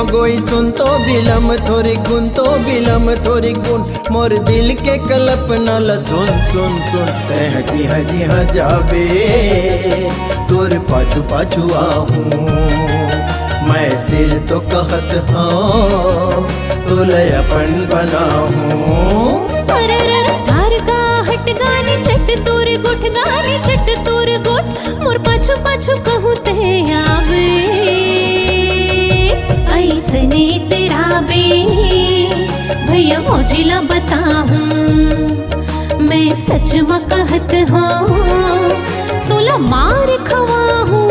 एवो गोई सुन तो बिलम थोड़ी गुन तो बिलम थोड़ी गुन मोर दिल के कल्पना ल सुन सुन सुन हजी हजी हाँ जाबे तोर पाछू पाछू आहूँ मैं सिर तो कहत हाँ तो लय अपन बनाऊँ तार का हट गाने चट तोर गुठ गाने चट तोर गुठ मोर पाछू पाछू कहूँ ते आवे ऐसने तेरा बे भैया मौजिला बताऊं मैं सच में कहत हूँ तोला मार खवाहूँ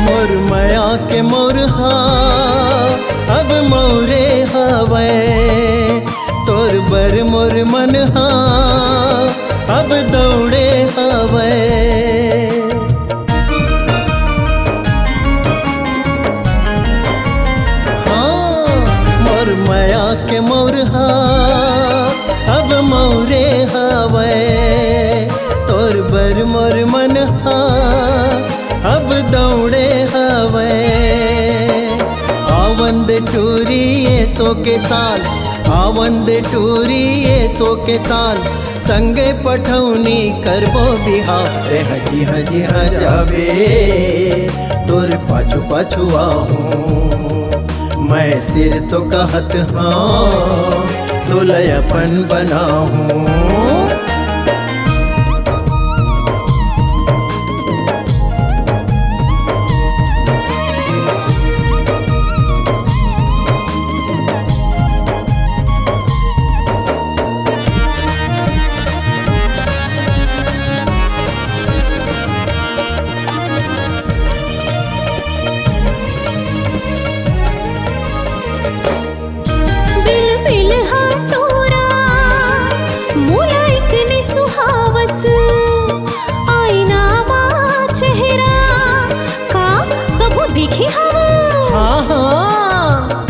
मोर माया के मोरहा अब मोरे हवे तोर बर मोर मन हा अब दौड़े हवे हाँ मोर माया के मोरहा अब मोरे हवे तोर बर मोर मन हा अब दौड़े हवे आवंद टूरी ये सो के साल आवंद टूरी ये सो के साल संगे पठौनी करबो बिहार रे हजी हजी हाँ जाबे तोर पाछू पाछू आहूँ मैं सिर तो कहत हाँ तो लय अपन बनाऊँ देखी हवा हाँ हाँ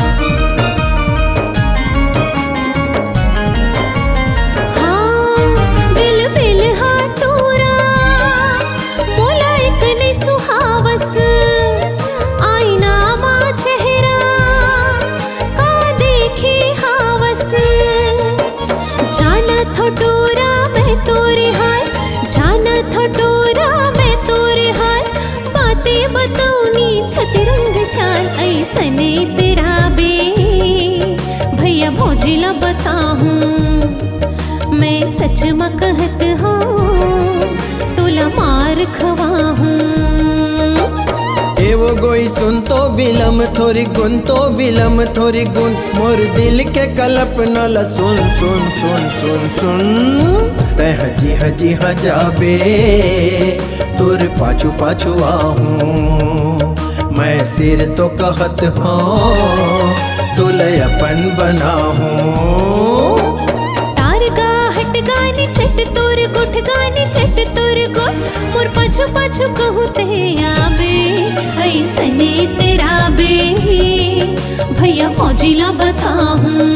हाँ बिल बिल हाँ टोरा मोला एक ने सुहावस आईना माँ चेहरा का देखी हावस जाना थो टोरा मैं तोरे हाल जाना थो टोरा मैं तोरे हाल बातें बताऊनी छतरंग चाल ऐसने तेरा बे भैया भौजिला बताऊं मैं सच में कहत हूँ तोला मार खवाहूँ एवो गोई सुन तो बिलम थोड़ी गुन तो बिलम थोड़ी गुन मोर दिल के कल्पना ल सुन सुन सुन सुन सुन हजी हजी हाँ जाबे तोर पाछू पाछू आहूँ मैं सिर तो कहत हाँ तो लय अपन बनाऊँ तार का हट गाने चट तोर गुठ गाने चट तोर गुठ मोर पाछू पाछू कहूँ ते आबे ऐसने तेरा बे भैया मौजिला बताऊं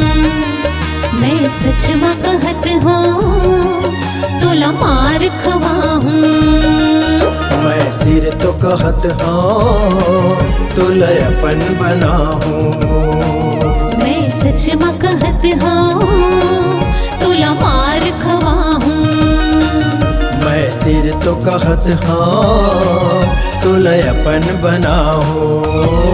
मैं सच में कहत हूँ तोला मार खवाहूँ मैं सिर तो कहत हाँ तो लय अपन बनाऊँ मैं सच में कहत हूँ तोला मार खवाहूँ मैं सिर तो कहत हाँ तो लय अपन बनाऊँ।